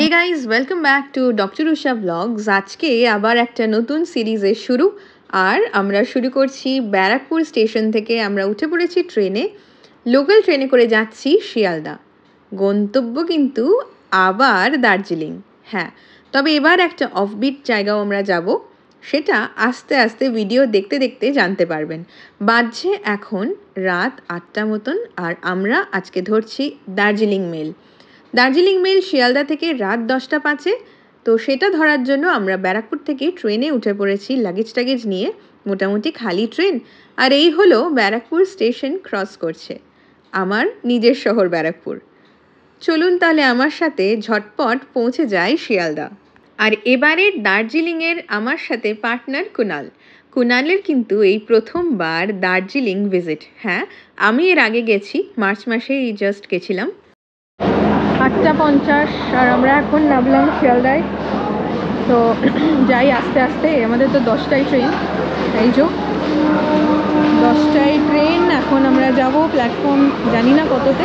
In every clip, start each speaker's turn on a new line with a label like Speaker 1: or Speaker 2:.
Speaker 1: Hey guys, welcome back to doctor Usha vlogs. আজকে আবার একটা নতুন সিরিজের শুরু, আর আমরা শুরু করছি ব্যারাকপুর স্টেশন থেকে। আমরা উঠে পড়েছি ট্রেনে, লোকাল ট্রেনে করে যাচ্ছি শিয়ালদা। গন্তব্য কিন্তু আবার দার্জিলিং। হ্যাঁ, তবে এবার একটা অফবিট জায়গাও আমরা যাব, সেটা আস্তে আস্তে ভিডিও দেখতে দেখতে জানতে পারবেন। বাজছে এখন রাত 8টা মতন, আর আমরা আজকে ধরছি দার্জিলিং মেল। দার্জিলিং মেল শিয়ালদা থেকে রাত 10টা 5-এ। তো সেটা ধরার জন্য আমরা ব্যারাকপুর থেকে ট্রেনে উঠে পড়েছি লাগেজ টাগেজ নিয়ে, মোটামুটি খালি ট্রেন। আর এই হলো ব্যারাকপুর স্টেশন ক্রস করছে আমার নিজের শহর ব্যারাকপুর। চলুন তাহলে আমার সাথে ঝটপট পৌঁছে যাই শিয়ালদা। আর এবারে দার্জিলিংয়ের আমার সাথে পার্টনার কুনাল। কুনালের কিন্তু এই প্রথমবার দার্জিলিং ভিজিট। হ্যাঁ, আমি এর আগে গেছি, মার্চ মাসেই জাস্ট গেছিলাম। 8:50 আর আমরা এখন নামলাম শিয়ালদায়। তো যাই আস্তে আস্তে, আমাদের তো 10টায় ট্রেন, এই যে 10টায় ট্রেন। এখন আমরা যাব প্ল্যাটফর্ম জানি না কততে,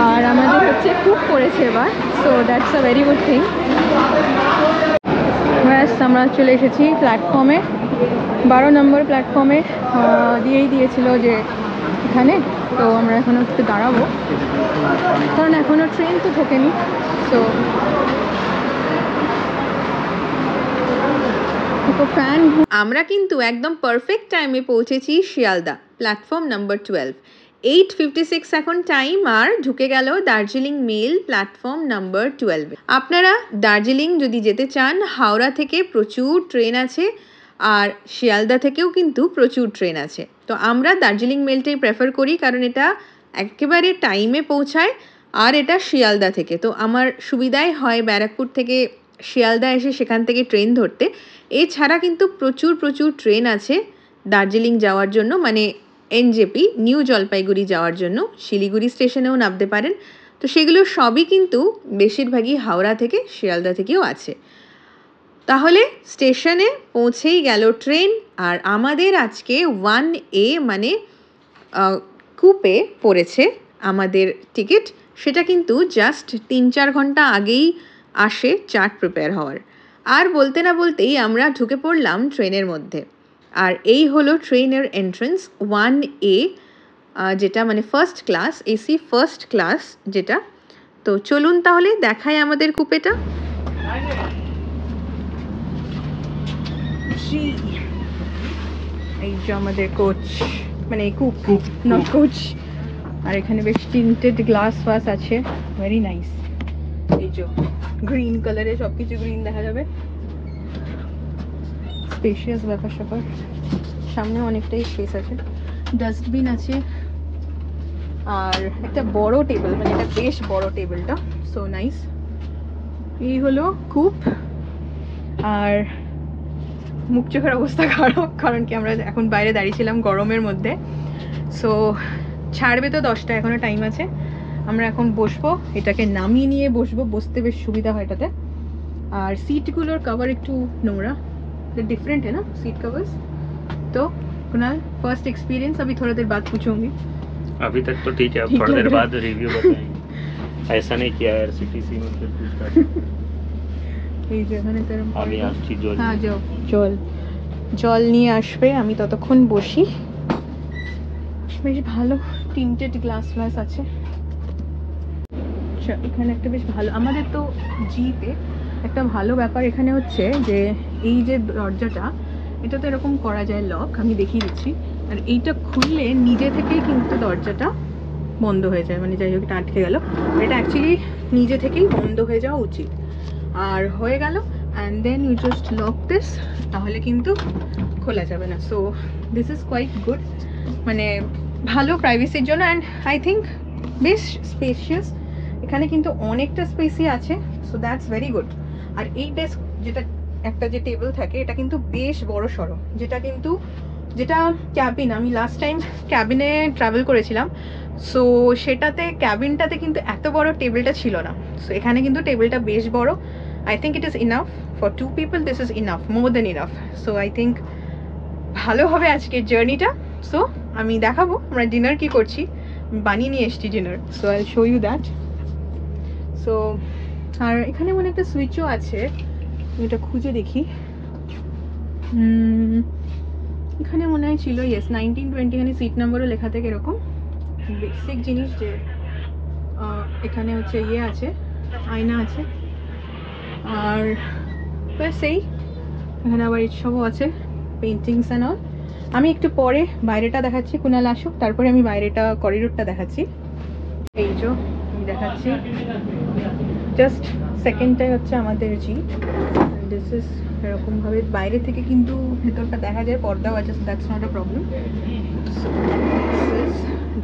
Speaker 1: আর আমাদের হচ্ছে খুব পড়েছে এবার, so that's a very good thing. ব্যাস আমরা চলে এসেছি প্ল্যাটফর্মে, 12 নম্বর প্ল্যাটফর্মে। দিয়েই দিয়েছিল যে এখানে, তো আমরা এখনও একটু দাঁড়াবো কারণ এখনও ট্রেন তো ঢোকেনি। So fan. আমরা কিন্তু একদম পারফেক্ট টাইমে পৌঁছেছি শিয়ালদা, প্ল্যাটফর্ম নাম্বার 12। 8:56 এখন টাইম, আর ঢুকে গেল দার্জিলিং মেল প্ল্যাটফর্ম নাম্বার 12। আপনারা দার্জিলিং যদি যেতে চান, হাওড়া থেকে প্রচুর ট্রেন আছে, আর শিয়ালদা থেকেও কিন্তু প্রচুর ট্রেন আছে। তো আমরা দার্জিলিং মেলটাই প্রেফার করি, কারণ এটা একেবারে টাইমে পৌঁছায়, আর এটা শিয়ালদা থেকে। তো আমার সুবিধাই হয় ব্যারাকপুর থেকে শিয়ালদা এসে সেখান থেকে ট্রেন ধরতে। এছাড়া কিন্তু প্রচুর প্রচুর ট্রেন আছে দার্জিলিং যাওয়ার জন্য, মানে এনজেপি, নিউ জলপাইগুড়ি যাওয়ার জন্য। শিলিগুড়ি স্টেশনেও নামতে পারেন। তো সেগুলো সবই কিন্তু বেশিরভাগই হাওড়া থেকে, শিয়ালদা থেকেও আছে। তাহলে স্টেশনে পৌঁছেই গেল ট্রেন, আর আমাদের আজকে 1A মানে কুপে পড়েছে আমাদের টিকিট। সেটা কিন্তু জাস্ট 3-4 ঘন্টা আগেই আসে চার্ট প্রিপেয়ার হওয়ার। আর বলতে না বলতেই আমরা ঢুকে পড়লাম ট্রেনের মধ্যে। আর এই হলো ট্রেনের এন্ট্রেন্স 1A, যেটা মানে first class, AC first class যেটা। তো চলুন তাহলে দেখাই আমাদের কুপেটা। এই যে আমাদের কোচ, মানে কুপ, নট কোচ। আর এখানে বেশ টিন্টেড গ্লাস ফাস আছে, ভেরি নাইস। এই যে গ্রিন কালারে সব কিছু গ্রিন দেখা যাবে, স্পেশিয়াস ব্যাপার স্যাপার। সামনে অনেকটাই স্পেস আছে, ডাস্টবিন আছে, আর একটা বড় টেবিল, মানে এটা বেশ বড় টেবিলটা, সো নাইস। এই হলো কূপ। আর মুখ চোখের অবস্থা খারাপ, কারণ কি আমরা এখন বাইরে দাঁড়িয়েছিলাম গরমের মধ্যে। সো ছাড়বে তো 10টা, এখনো টাইম আছে। আমরা এখন বসবো, এটাকে নামিয়ে নিয়ে বসবো, বসতে বেশ সুবিধা হয় এটাতে। আর সিটগুলোর কভার একটু নোংরা, डिफरेंट है ना सीट कवर्स। तो कुणाल, फर्स्ट एक्सपीरियंस, अभी थोड़ा देर बाद पूछूंगी।
Speaker 2: अभी तक तो ठीक है, अब थोड़ी देर बाद रिव्यू बताएंगे। ऐसा नहीं किया यार सिटीसी में फिर पूछता
Speaker 1: এই যে এখানে তেরম
Speaker 2: আমি আসছি জল।
Speaker 1: হ্যাঁ যাও, জল নিয়ে আসবে, আমি ততক্ষণ বসি। বেশ ভালো টিন্টেড গ্লাস গ্লাস আছে। এখানে একটা বেশ ভালো, আমাদের তো জিতে একটা ভালো ব্যাপার এখানে হচ্ছে যে এই যে দরজাটা, এটা তো এরকম করা যায় লক, আমি দেখিয়ে দিচ্ছি। আর এইটা খুললে নিজে থেকেই কিন্তু দরজাটা বন্ধ হয়ে যায়, মানে যাই হোক এটা আটকে গেল, এটা অ্যাকচুয়ালি নিজে থেকেই বন্ধ হয়ে যাওয়া উচিত। আর হয়ে গেল, and then you just lock this, তাহলে কিন্তু খোলা যাবে না। So this is quite good, মানে ভালো প্রাইভেসির জন্য। অ্যান্ড আই থিঙ্ক বেশ স্পেশিয়াস, এখানে কিন্তু অনেকটা স্পেসই আছে, সো দ্যাটস ভেরি গুড। আর এই ডেস্ক যেটা, একটা যে টেবিল থাকে, এটা কিন্তু বেশ বড় সড়ো, যেটা ক্যাবিন, আমি লাস্ট টাইম ক্যাবিনে ট্রাভেল করেছিলাম, সো সেটাতে ক্যাবিনটাতে কিন্তু এত বড় টেবিলটা ছিল না। সো এখানে কিন্তু টেবিলটা বেশ বড়। I think it is enough for 2 people, this is enough, more then enough. So I think ভালো হবে আজকের জার্নিটা। সো আমি দেখাবো আমরা ডিনার কি করছি, বানিয়ে নিয়ে এসছি dinner, so I show you that. So আর এখানে মনে একটা সুইচও আছে, এটা খুঁজে দেখি। এখানে মনে হয় ছিল, ইয়েস 1920, এখানে সিট নাম্বারও লেখা থাকে এরকম বেসিক জিনিস। যে এখানে হচ্ছে ইয়ে আছে, আয়না আছে, আর সেই এখানে আবার এইসবও আছে, পেন্টিংস অ্যান্ড অল। আমি একটু পরে বাইরেটা দেখাচ্ছি, কুনাল আসুক, তারপরে আমি বাইরেটা করিডোরটা দেখাচ্ছি। এই যে আমি দেখাচ্ছি, জাস্ট সেকেন্ডটাই হচ্ছে আমাদের জিপ। দিস ইজ এরকমভাবে বাইরে থেকে কিন্তু ভেতরটা দেখা যায়, পর্দাও আছে, that's not a problem. This is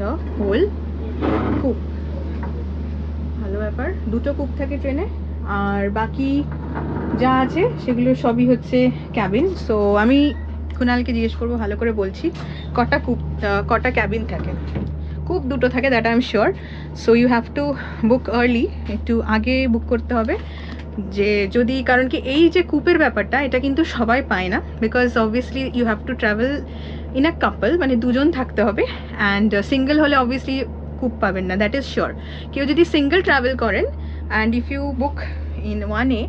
Speaker 1: the whole coupe. ভালো ব্যাপার, দুটো কুপ থাকে ট্রেনে, আর বাকি যা আছে সেগুলো সবই হচ্ছে ক্যাবিন। সো আমি কুনালকে জিজ্ঞেস করবো, ভালো করে বলছি, কটা কুপ, কটা ক্যাবিন থাকে। কুপ দুটো থাকে, that I am sure. So you have to book early, একটু আগে বুক করতে হবে। যে যদি, কারণ কি এই যে কুপের ব্যাপারটা, এটা কিন্তু সবাই পায় না, because obviously you have to travel in a couple, মানে দুজন থাকতে হবে। অ্যান্ড সিঙ্গেল হলে অবভিয়াসলি কুপ পাবেন না, দ্যাট ইজ শিওর। কেউ যদি সিঙ্গেল ট্রাভেল করেন and if you book in 1A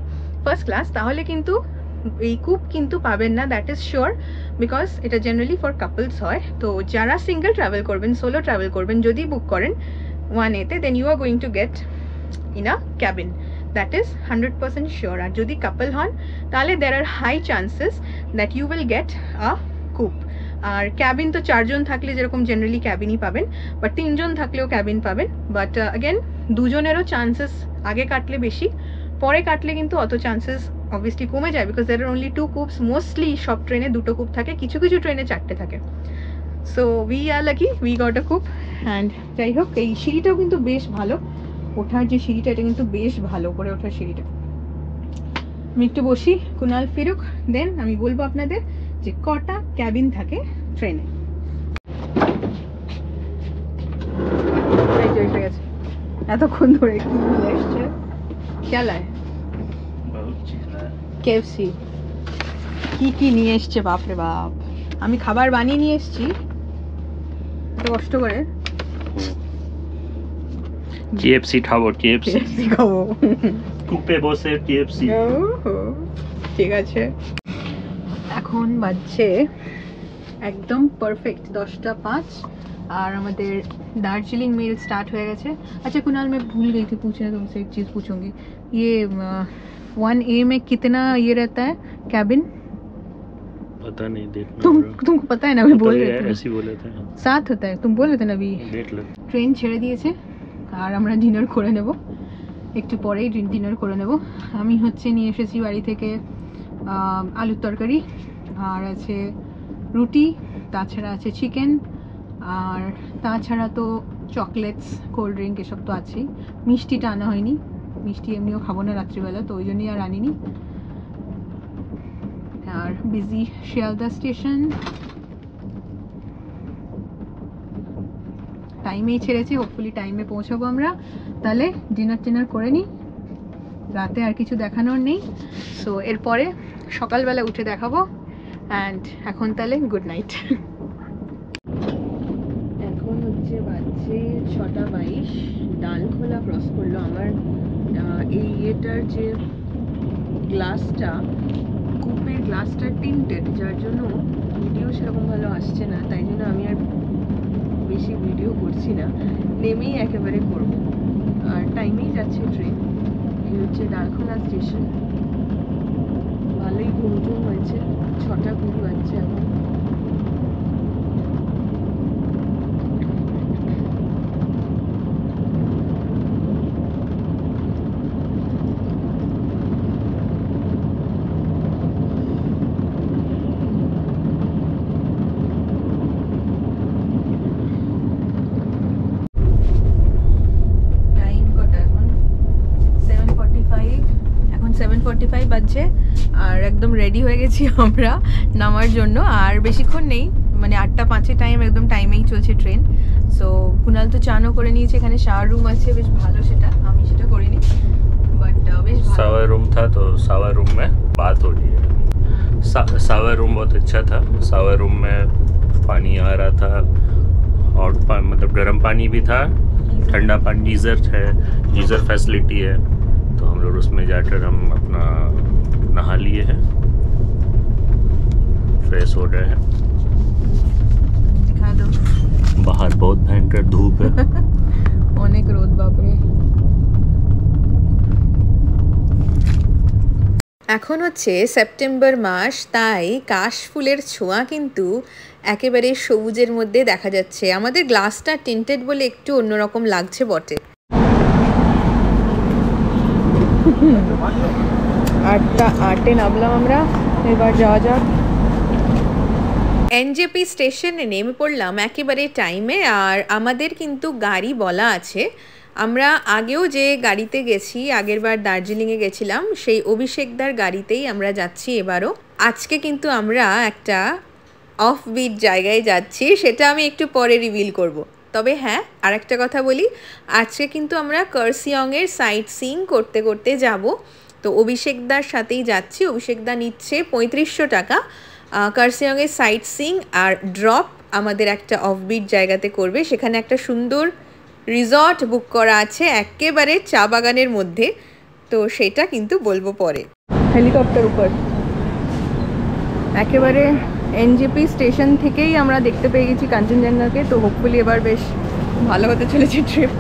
Speaker 1: first class, তাহলে কিন্তু এই কুপ কিন্তু পাবেন না, দ্যাট ইজ শিওর, বিকজ এটা জেনারেলি ফর কাপলস হয়। তো যারা সিঙ্গেল ট্রাভেল করবেন, সোলো ট্রাভেল করবেন, যদি বুক করেন 1A-তে, then you R going to get in a cabin, that is 100% sure. আর যদি কাপল হন, তাহলে there are high chances that you will get a coupe. আর ক্যাবিন তো 4 জন থাকলে যেরকম জেনারেলি ক্যাবিনই পাবেন, বাট 3 জন থাকলেও ক্যাবিন পাবেন। বাট অ্যাগেন দুজনেরও চান্সেস আগে কাটলে বেশি, পরে কাটলে কিন্তু অত চান্সেস অবভিয়াসলি কমে যায়, because there are only 2 coupes. Mostly সব ট্রেনে 2টো কুপ থাকে, কিছু কিছু ট্রেনে 4টে থাকে। So we are lucky, we got a coop. And যাই হোক, এই সিঁড়িটাও কিন্তু বেশ ভালো, ওঠার যে সিঁড়িটা, এটা কিন্তু বেশ ভালো করে ওঠার সিঁড়িটা। আমি একটু বসি, কুনাল ফিরুক, দেন আমি বলবো আপনাদের যে কটা ক্যাবিন থাকে ট্রেনে। এতক্ষণ ধরে কি নিয়ে এসছে, খেলায় কেএফসি কি কি নিয়ে এসছে, বাপরে বাপ। আমি খাবার বানিয়ে নিয়ে এসছি এত কষ্ট করে।
Speaker 2: কেএফসি খাবো,
Speaker 1: কেএফসি খাবো,
Speaker 2: কুপে বসে কেএফসি।
Speaker 1: ঠিক আছে, এখন বাজছে একদম পারফেক্ট 10:05, और हमारे दार्जिलिंग मेल स्टार्ट हो गए। अच्छा कुणाल, मैं भूल गई थी पूछना, तुमसे एक चीज़ पूछूंगी, ये 1A में कितना ये रहता है कैबिन?
Speaker 2: पता नहीं, देखना
Speaker 1: तुमको पता है ना, अभी बोल रहे थे,
Speaker 2: ऐसे बोले थे
Speaker 1: 7 होता है, तुम बोल रहे थे ना अभी।
Speaker 2: देख लो,
Speaker 1: ट्रेन ছেড়ে দিয়েছে আর আমরা ডিনার করে নেব, একটু পরেই ডিনার করে নেব। আমি হচ্ছে নিয়ে এসেছি বাড়ি থেকে আলুর তরকারি, আর আছে রুটি, তাছাড়া আছে চিকেন, আর তাছাড়া তো চকলেটস, কোল্ড ড্রিঙ্ক এসব তো আছেই। মিষ্টিটা আনা হয়নি, মিষ্টি এমনিও খাবো না রাত্রিবেলা, তো ওই জন্যই আর আনিনি। আর বিজি শিয়ালদা স্টেশন, টাইমেই ছেড়েছি, হোপফুলি টাইমে পৌঁছাবো আমরা। তাহলে ডিনার করে নিই, রাতে আর কিছু দেখানোর নেই। সো এরপরে সকালবেলা উঠে দেখাবো। অ্যান্ড এখন তাহলে গুড নাইট। এখন হচ্ছে বাজছে 6:22, ডালখোলা ক্রস করলো। আমার এই ইয়েটার যে গ্লাসটা, কুপের গ্লাসটা টিন্টেড, যার জন্য ভিডিও সেরকম ভালো আসছে না, তাই জন্য আমি আর বেশি ভিডিও করছি না, নেমেই একেবারে করব। আর টাইমেই যাচ্ছে ট্রেন। এই হচ্ছে ডালখোলা স্টেশন। ভালোই ঘুমটুম হয়েছে, 6:20 বাজছে এখন। এখন 7:45 বাজছে, আর একদম রেডি হয়ে গেছি আমরা নামার জন্য। আর বেশিক্ষণ নেই, মানে 8:05 টাইম, একদম টাইমেই চলছে ট্রেন। সো কুনাল তো চানও করে নিয়েছে, এখানে শাওয়ার রুম আছে, বেশ ভালো, সেটা আমি সেটা করিনি, বাট বেশ ভালো।
Speaker 2: शावर रूम था, तो शावर रूम में बात हो रही है। शावर रूम बहुत अच्छा था। शावर रूम में पानी आ रहा था, और मतलब गर्म पानी भी था, ठंडा पानी, गीज़र है, गीज़र फैसिलिटी है। तो हम और उसमें जाकर हम अपना नहा लिए हैं, फ्रेश हो रहे हैं।
Speaker 1: दिखा दो,
Speaker 2: बाहर बहुत भयंकर धूप है।
Speaker 1: अनेक रोद बापरे। এখন হচ্ছে সেপ্টেম্বর মাস, তাই কাশফুলের ছোঁয়া কিন্তু একেবারে সবুজের মধ্যে দেখা যাচ্ছে। আমাদের গ্লাসটা টিন্টেড বলে একটু অন্যরকম লাগছে বটে। 8:08 নামলাম আমরা, এবার যাওয়া যাক। এনজেপি স্টেশনে নেমে পড়লাম একেবারে টাইমে। আর আমাদের কিন্তু গাড়ি বলা আছে। আমরা আগেও যে গাড়িতে গেছি, আগেরবার দার্জিলিংয়ে গেছিলাম, সেই অভিষেকদার গাড়িতেই আমরা যাচ্ছি এবারও। আজকে কিন্তু আমরা একটা অফ বিট জায়গায় যাচ্ছি, সেটা আমি একটু পরে রিভিল করব। তবে হ্যাঁ, আর একটা কথা বলি, আজকে কিন্তু আমরা কার্সিয়ংয়ের সাইট সিইং করতে করতে যাব। তো অভিষেকদার সাথেই যাচ্ছি। অভিষেকদা নিচ্ছে 3500 টাকা। কার্সিয়ংয়ের সাইট সিইং আর ড্রপ আমাদের একটা অফবিট জায়গাতে করবে। সেখানে একটা সুন্দর রিসর্ট বুক করা আছে একেবারে চা বাগানের মধ্যে, তো সেটা কিন্তু বলবো পরে। হেলিকপ্টার উপর একেবারে এনজেপি স্টেশন থেকেই আমরা দেখতে পেয়ে গেছি কাঞ্চনজঙ্ঘাকে। তো হোপফুলি এবার বেশ ভালো হতে চলেছে ট্রিপ।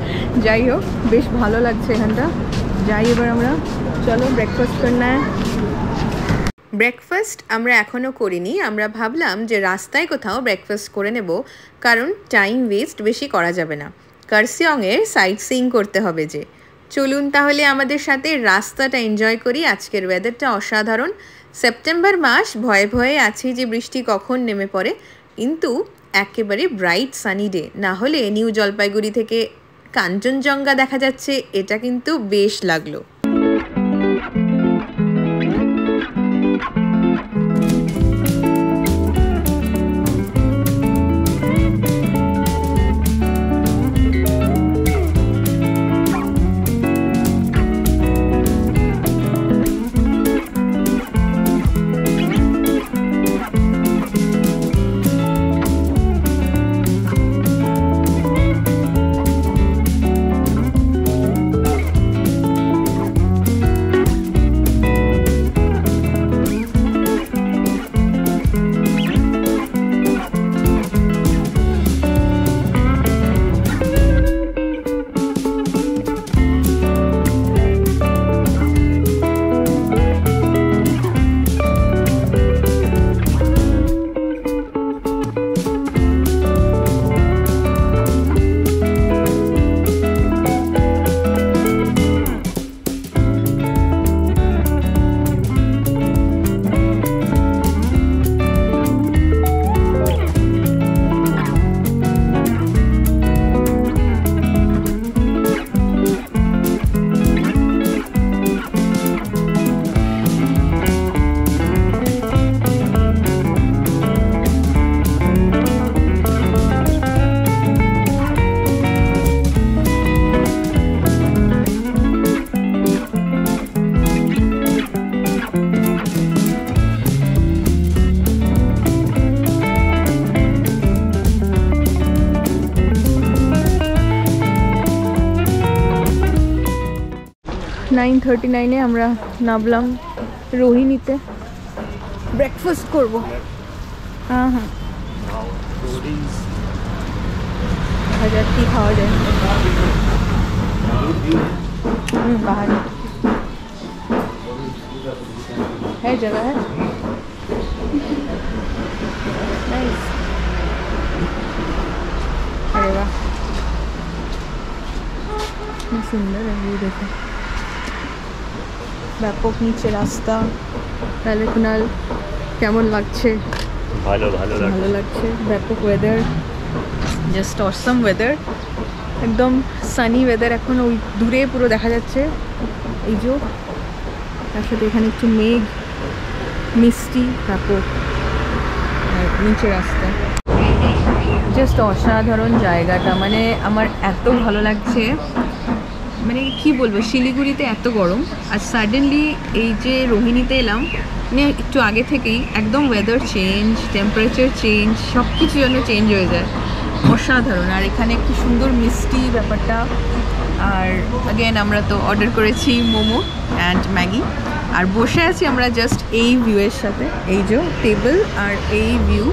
Speaker 1: যাই হোক, বেশ ভালো লাগছে এখানটা। যাই এবার আমরা, চলো ব্রেকফাস্ট করনা। ব্রেকফাস্ট আমরা এখনও করিনি। আমরা ভাবলাম যে রাস্তায় কোথাও ব্রেকফাস্ট করে নেব, কারণ টাইম ওয়েস্ট বেশি করা যাবে না। কার্সিয়ংয়ের সাইট সিইং করতে হবে যে। চলুন তাহলে আমাদের সাথে রাস্তাটা এনজয় করি। আজকের ওয়েদারটা অসাধারণ। সেপ্টেম্বর মাস, ভয়ে ভয়ে আছি যে বৃষ্টি কখন নেমে পড়ে, কিন্তু একেবারে ব্রাইট সানি ডে। না হলে নিউ জলপাইগুড়ি থেকে কাঞ্চনজঙ্ঘা দেখা যাচ্ছে, এটা কিন্তু বেশ লাগলো। নাইন 39-এ আমরা নামলাম রোহিণীতে। ব্রেকফাস্ট করব। হ্যাঁ হ্যাঁ, দেখা যাক কি খাওয়া যায়। बाहर है जगह है। नाइस। अरे वाह, सुंदर है ये, देखो ব্যাপক নিচে রাস্তা। তাহলে কুনাল কেমন লাগছে?
Speaker 2: ভালো ভালো
Speaker 1: লাগছে। ব্যাপক ওয়েদার, জাস্ট অসম ওয়েদার, একদম সানি ওয়েদার। এখন ওই দূরে পুরো দেখা যাচ্ছে এই যে, তার সাথে এখানে একটু মেঘ, মিষ্টি, ব্যাপক নিচে রাস্তা। জাস্ট অসাধারণ জায়গাটা, মানে আমার এত ভালো লাগছে। মানে কি বলবো, শিলিগুড়িতে এত গরম, আর সাডেনলি এই যে রোহিণীতে এলাম, মানে একটু আগে থেকেই একদম ওয়েদার চেঞ্জ, টেম্পারেচার চেঞ্জ, সব কিছু যেন চেঞ্জ হয়ে যায়। অসাধারণ। আর এখানে একটু সুন্দর মিষ্টি ব্যাপারটা, আর अगेन আমরা তো অর্ডার করেছি মোমো অ্যান্ড ম্যাগি আর বসে আছি আমরা জাস্ট এই ভিউয়ের সাথে এই যে টেবিল আর এই ভিউ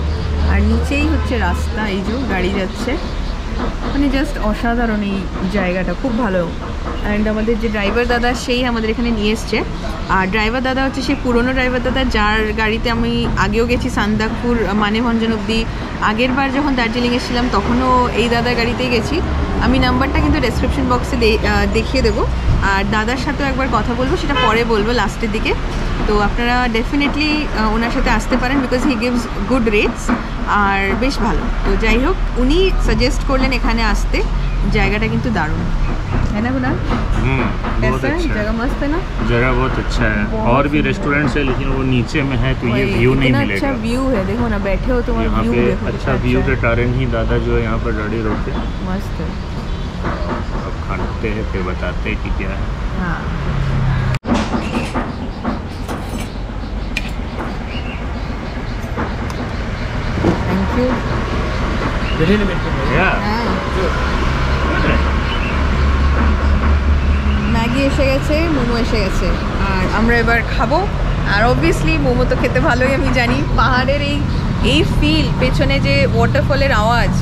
Speaker 1: আর নিচেই হচ্ছে রাস্তা এই যে গাড়ি যাচ্ছে মানে জাস্ট অসাধারণ এই জায়গাটা খুব ভালো অ্যান্ড আমাদের যে ড্রাইভার দাদা সেই আমাদের এখানে নিয়ে এসছে আর ড্রাইভার দাদা হচ্ছে সেই পুরনো ড্রাইভার দাদা যার গাড়িতে আমি আগেও গেছি সান্দাকপুর মানেভঞ্জন অবধি আগের বার যখন দার্জিলিং এসেছিলাম তখনও এই দাদার গাড়িতেই গেছি আমি নাম্বারটা কিন্তু ডেসক্রিপশন বক্সে দেখিয়ে দেবো আর দাদার সাথেও একবার কথা বলবো সেটা পরে বলবো লাস্টের দিকে তো আপনারা ডেফিনেটলি ওনার সাথে আসতে পারেন because he gives good rates আর বেশ ভালো তো যাই হোক উনি সাজেস্ট করলেন এখানে আসতে জায়গাটা কিন্তু দারুণ है ना गुना
Speaker 2: बहुत अच्छा
Speaker 1: जगह मस्त है ना
Speaker 2: जगह बहुत अच्छा है और भी रेस्टोरेंट्स है लेकिन वो नीचे में है तो ये व्यू नहीं मिलेगा
Speaker 1: अच्छा व्यू है देखो ना बैठे हो तो
Speaker 2: यहाँ
Speaker 1: व्यू
Speaker 2: पे
Speaker 1: देखो
Speaker 2: अच्छा व्यू के कारण ही दादा जो है यहाँ पर गाड़ी रोके
Speaker 1: मस्त है
Speaker 2: अब खाते हैं फिर बताते हैं कि क्या है
Speaker 1: हाँ थैंक यू
Speaker 2: Yeah.
Speaker 1: ম্যাগি এসে গেছে মোমো এসে গেছে আর আমরা এবার খাবো আর অবভিয়াসলি মোমো তো খেতে ভালোই আমি জানি পাহাড়ের এই ফিল পেছনে যে ওয়াটারফলের আওয়াজ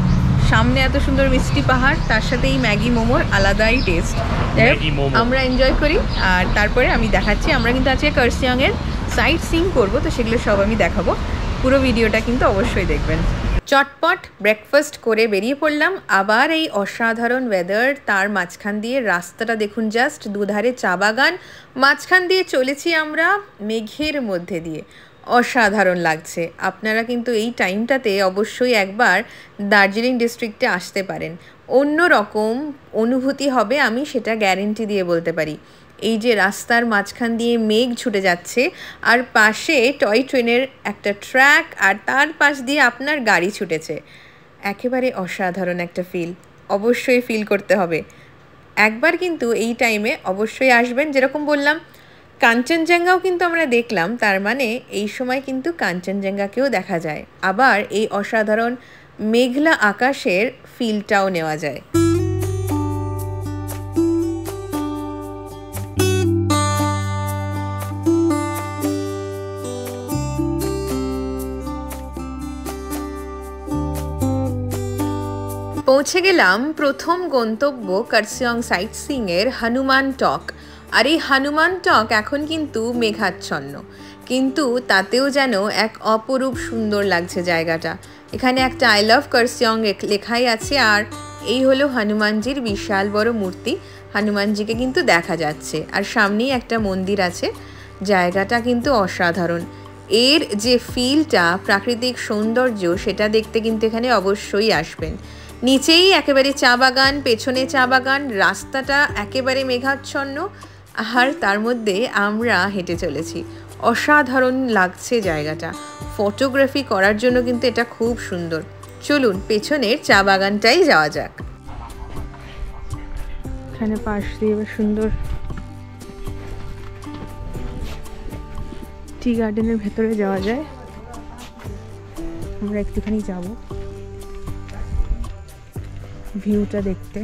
Speaker 1: সামনে এত সুন্দর মিষ্টি পাহাড় তার সাথে এই ম্যাগি মোমোর আলাদাই টেস্ট আমরা এনজয় করি আর তারপরে আমি দেখাচ্ছি আমরা কিন্তু আজকে কার্সিয়াংয়ের সাইট সিইং করবো তো সেগুলো সব আমি দেখাবো পুরো ভিডিওটা কিন্তু অবশ্যই দেখবেন চটপট ব্রেকফাস্ট করে বেরিয়ে পড়লাম আবার এই অসাধারণ ওয়েদার তার মাঝখান দিয়ে রাস্তাটা দেখুন জাস্ট দুধারে চা বাগান মাঝখান দিয়ে চলেছি আমরা মেঘের মধ্যে দিয়ে অসাধারণ লাগছে আপনারা কিন্তু এই টাইমটাতে অবশ্যই একবার দার্জিলিং ডিস্ট্রিক্টে আসতে পারেন অন্য রকম অনুভূতি হবে আমি সেটা গ্যারেন্টি দিয়ে বলতে পারি এই যে রাস্তার মাঝখান দিয়ে মেঘ ছুটে যাচ্ছে আর পাশে টয় ট্রেনের একটা ট্র্যাক আর তার পাশ দিয়ে আপনার গাড়ি ছুটেছে একেবারে অসাধারণ একটা ফিল অবশ্যই ফিল করতে হবে একবার কিন্তু এই টাইমে অবশ্যই আসবেন যেরকম বললাম কাঞ্চনজঙ্ঘাও কিন্তু আমরা দেখলাম তার মানে এই সময় কিন্তু কাঞ্চনজঙ্ঘাকেও দেখা যায় আবার এই অসাধারণ মেঘলা আকাশের ফিলটাও নেওয়া যায় পৌঁছে গেলাম প্রথম গন্তব্য কার্সিয়ং সাইট সিইংয়ের হনুমান টক আর এই হনুমান টক এখন কিন্তু মেঘাচ্ছন্ন কিন্তু তাতেও যেন এক অপরূপ সুন্দর লাগছে জায়গাটা এখানে একটা আই লাভ কার্সিয়ং লেখাই আছে আর এই হলো হনুমানজির বিশাল বড় মূর্তি হনুমানজিকে কিন্তু দেখা যাচ্ছে আর সামনেই একটা মন্দির আছে জায়গাটা কিন্তু অসাধারণ এর যে ফিলটা প্রাকৃতিক সৌন্দর্য সেটা দেখতে কিন্তু এখানে অবশ্যই আসবেন নিচেই একেবারে চা বাগান পেছনে চা বাগান রাস্তাটা একেবারে মেঘাচ্ছন্ন আর তার মধ্যে আমরা হেঁটে চলেছি অসাধারণ লাগছে জায়গাটা ফটোগ্রাফি করার জন্য কিন্তু এটা খুব সুন্দর চলুন পেছনের চা বাগানটাই যাওয়া যাক এখানে পাশ দিয়ে সুন্দর টি গার্ডেনের ভেতরে যাওয়া যায় আমরা একটুখানি যাব ভিউটা দেখতে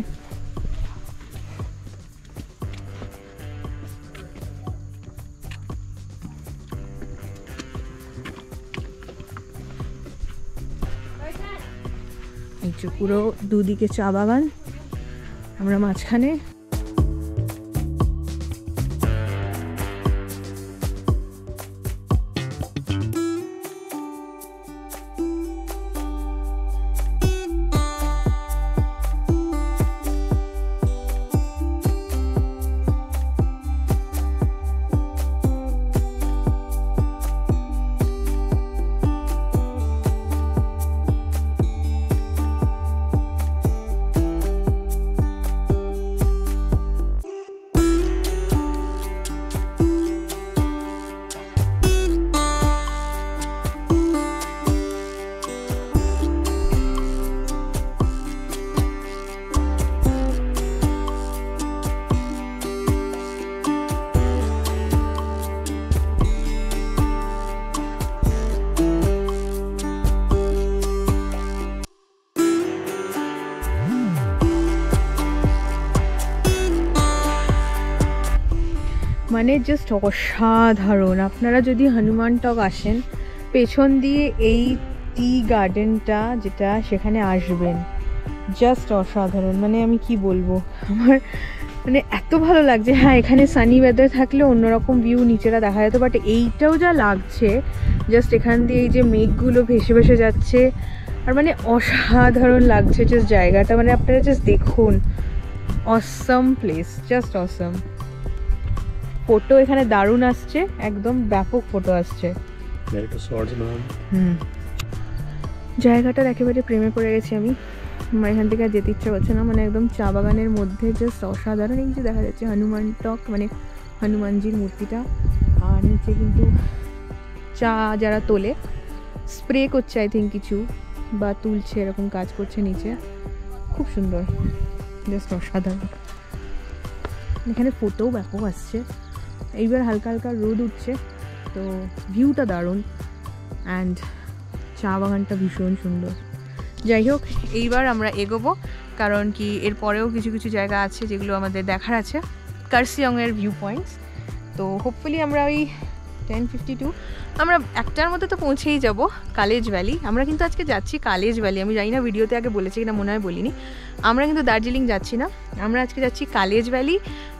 Speaker 1: এই যে পুরো দুদিকে চা বাগান আমরা মাঝখানে মানে জাস্ট অসাধারণ। আপনারা যদি হনুমান টক আসেন, পেছন দিয়ে এই টি গার্ডেনটা যেটা, সেখানে আসবেন, জাস্ট অসাধারণ। মানে আমি কি বলবো, আমার মানে এত ভালো লাগছে। হ্যাঁ, এখানে সানি ওয়েদার থাকলে অন্যরকম ভিউ নিচেরা দেখা যেত, বাট এইটাও যা লাগছে, জাস্ট এখান দিয়ে এই যে মেঘগুলো ভেসে ভেসে যাচ্ছে, আর মানে অসাধারণ লাগছে জাস্ট জায়গাটা। মানে আপনারা জাস্ট দেখুন, অসম প্লেস, জাস্ট অসম। ফটো এখানে দারুণ আসছে, একদম ব্যাপক ফটো আসছে। জায়গাটার একেবারে প্রেমে পড়ে গেছি আমি। আমার এখান থেকে আর যেতে ইচ্ছা করছে না। মানে একদম চা বাগানের মধ্যে জাস্ট অসাধারণ। এই যে দেখা যাচ্ছে হনুমান টক, মানে হনুমানজির মূর্তিটা, আর নিচে কিন্তু চা যারা তোলে স্প্রে করছে, আই থিঙ্ক কিছু, বা তুলছে, এরকম কাজ করছে নিচে। খুব সুন্দর, জাস্ট অসাধারণ। এখানে ফটোও ব্যাপক আসছে। এইবার হালকা হালকা রোদ উঠছে, তো ভিউটা দারুণ, অ্যান্ড চা বাগানটা ভীষণ সুন্দর। যাই হোক, এইবার আমরা এগোবো, কারণ কি এরপরেও কিছু কিছু জায়গা আছে যেগুলো আমাদের দেখার আছে, কার্সিয়ংয়ের ভিউ পয়েন্টস। তো হোপফুলি আমরা ওই 10:52 আমরা একটার মধ্যে তো পৌঁছেই যাব কালেজ ভ্যালি। আমরা কিন্তু আজকে যাচ্ছি কালেজ ভ্যালি। আমি জানি না ভিডিওতে আগে বলেছি কিনা, মনে হয় বলিনি। আমরা কিন্তু দার্জিলিং যাচ্ছি না, আমরা আজকে যাচ্ছি কালেজ ভ্যালি।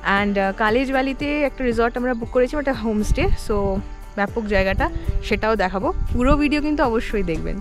Speaker 1: অ্যান্ড কালেজ ভ্যালিতে একটা রিসর্ট আমরা বুক করেছি, ওটা হোমস্টে। সো ব্যাপক জায়গাটা, সেটাও দেখাবো। পুরো ভিডিও কিন্তু অবশ্যই দেখবেন।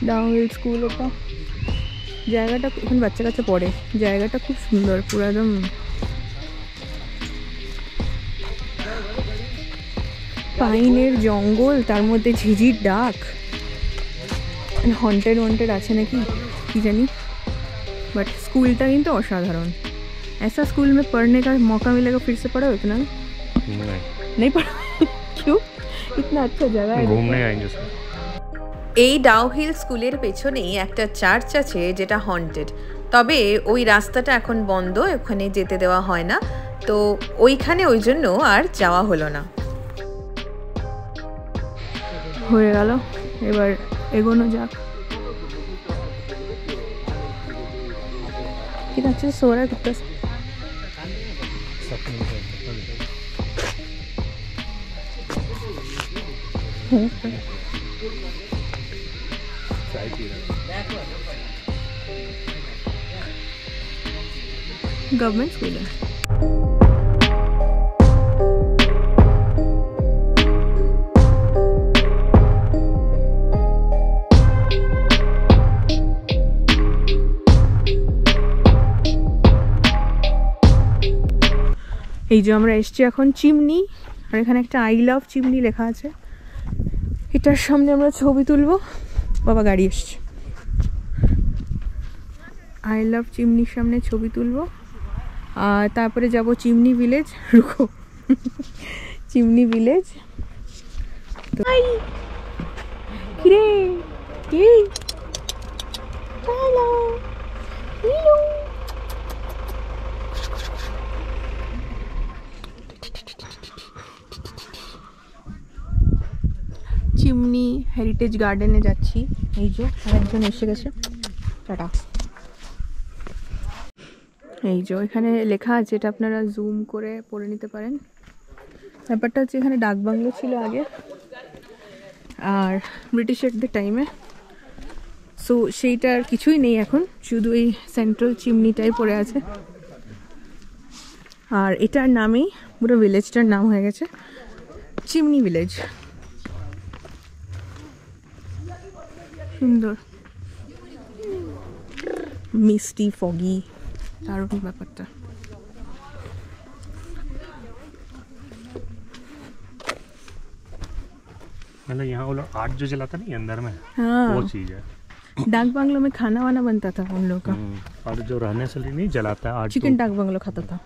Speaker 1: ডাউহিল স্কুল, ওটা জায়গাটা, এখন বাচ্চা কাচ্চা পড়ে। জায়গাটা খুব সুন্দর, পুরো একদম পাইনের জঙ্গল, তার মধ্যে ঝিঝির ডাক। হন্টেড আছে নাকি কি জানি, बट स्कूलটা কিন্তু অসাধারণ। ऐसा स्कूल में पढ़ने का मौका मिलेगा फिर से पढ़ो इतना? नहीं पढ़ो क्यों? इतना अच्छा जगह है, घूमने आएंगे सर। এই ডাউহিল স্কুলের পেছনেই একটা চার্চ আছে যেটা হন্টেড, তবে ওই রাস্তাটা এখন বন্ধ, ওখানে যেতে দেওয়া হয় না, তো ওইখানে ওই জন্য আর যাওয়া হলো না। হয়ে গেল, এবার এগোনো যাক। कितना अच्छे से सो रहा है कुत्ता। गवर्नमेंट स्कूल है। এই যে আমরা এসছি এখন চিমনি, আর এখানে একটা আই লাভ চিমনি লেখা আছে, এটার সামনে আমরা ছবি তুলবো। বাবা গাড়ি এসছে, আই লাভ চিমনির সামনে ছবি তুলবো, আর তারপরে যাব চিমনি ভিলেজ। রুকো, চিমনি ভিলেজ। তো কিরে এই হ্যালো হ্যালো, চিমনি হেরিটেজ গার্ডেনে যাচ্ছি। এই যে আরেকজন এসে গেছে, টাটা। এই যে এখানে লেখা আছে, এটা আপনারা জুম করে পড়ে নিতে পারেন। ব্যাপারটা হচ্ছে এখানে ডাকবাংলো ছিল আগে, আর ব্রিটিশারদের টাইমে, সো সেইটা আর কিছুই নেই এখন, শুধু এই সেন্ট্রাল চিমনিটাই পড়ে আছে। আর এটার নামেই পুরো ভিলেজটার নাম হয়ে গেছে চিমনি ভিলেজ। সুন্দর মিষ্টি ফগি দারুণ ব্যাপারটা।
Speaker 2: मतलब यहाँ वो लोग आर्ट जो जलाता नहीं अंदर में,
Speaker 1: हाँ
Speaker 2: वो चीज है।
Speaker 1: डाक बंगलो में खाना वाना बनता था उन लोग का।
Speaker 2: और जो रहने से नहीं जलाता है आर्ट,
Speaker 1: चिकन डाक बंगलो खाता था।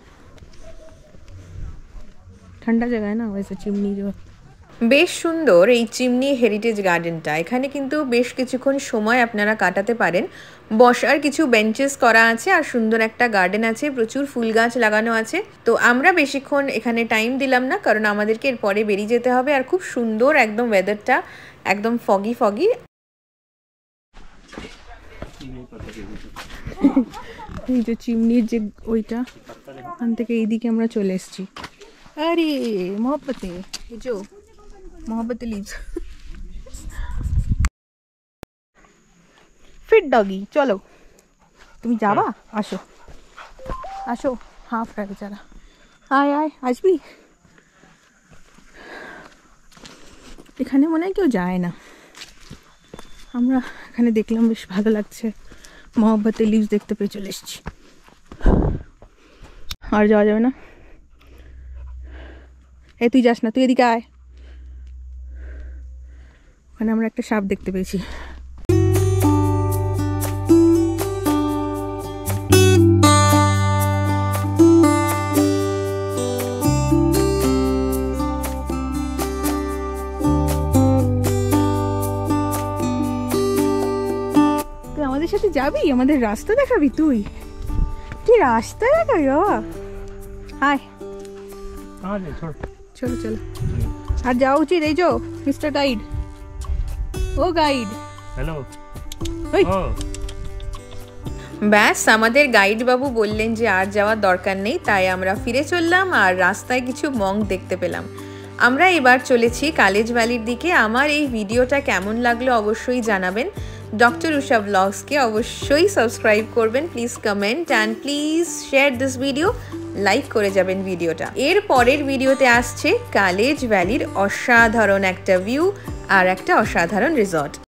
Speaker 1: ठंडा जगह है ना, वैसे चिमनी जो। বেশ সুন্দর এই চিমনি হেরিটেজ গার্ডেনটা। এখানে কিন্তু বেশ কিছুক্ষণ সময় আপনারা কাটাতে পারেন। বসার কিছু বেঞ্চেস করা আছে আর সুন্দর একটা গার্ডেন আছে, প্রচুর ফুল গাছ লাগানো আছে। তো আমরা বেশিক্ষণ এখানে টাইম দিলাম না, কারণ আমাদেরকে এরপরে বেরিয়ে যেতে হবে। আর খুব সুন্দর একদম ওয়েদারটা, একদম ফগি ফগি। এই যে চিমনির যে ওইটা, ওখান থেকে এইদিকে আমরা চলে এসেছি। আরে মোহব্বতে এই যে मोहब्बत लीव्स फिट डॉगी। चलो तुम जावा, आसो आसो। हाफ है बेचारा, आय आय আসবি। এখানে মনে হয় কেউ যায় না, আমরা এখানে দেখলাম বেশ ভালো লাগছে, মোহব্বতে লিভস দেখতে পেয়ে চলে এসেছি। আর যাওয়া যাবে না। এই তুই যাস না, তুই এদিকে আয়। ওখানে আমরা একটা সাপ দেখতে পেয়েছি। তুই আমাদের সাথে যাবি, আমাদের রাস্তা দেখাবি? তুই রাস্তা দেখাবি বাবা? আয় চলো চলো। আর যাওয়া উচিত। এই যে মিস্টার গাইড, ও গাইড,
Speaker 2: হ্যালো।
Speaker 1: ব্যাস আমাদের গাইড বাবু বললেন যে আর যাওয়ার দরকার নেই, তাই আমরা ফিরে চললাম। আর রাস্তায় কিছু মঙ্ক দেখতে পেলাম। আমরা এবার চলেছি কালেজ ভ্যালির দিকে। আমার এই ভিডিওটা কেমন লাগলো অবশ্যই জানাবেন। ডক্টর উষা ব্লগসকে অবশ্যই সাবস্ক্রাইব করবেন, please comment and please share this video, like করে যাবেন ভিডিওটা। এর পরের ভিডিওতে আসছে কালেজ ভ্যালির অসাধারণ একটা ভিউ আর একটা অসাধারণ রিসর্ট।